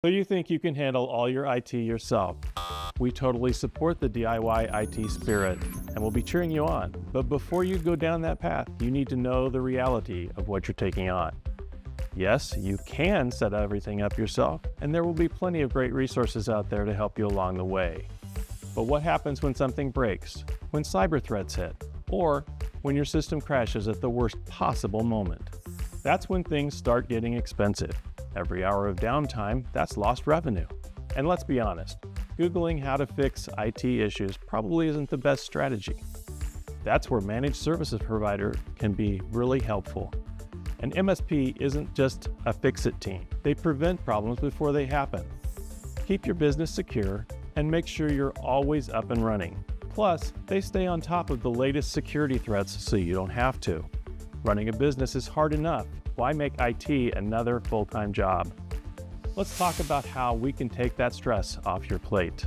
So you think you can handle all your IT yourself? We totally support the DIY IT spirit and will be cheering you on. But before you go down that path, you need to know the reality of what you're taking on. Yes, you can set everything up yourself, and there will be plenty of great resources out there to help you along the way. But what happens when something breaks, when cyber threats hit, or when your system crashes at the worst possible moment? That's when things start getting expensive. Every hour of downtime, that's lost revenue. And let's be honest, Googling how to fix IT issues probably isn't the best strategy. That's where managed services provider can be really helpful. An MSP isn't just a fix-it team. They prevent problems before they happen. Keep your business secure and make sure you're always up and running. Plus, they stay on top of the latest security threats so you don't have to. Running a business is hard enough. Why make IT another full-time job? Let's talk about how we can take that stress off your plate.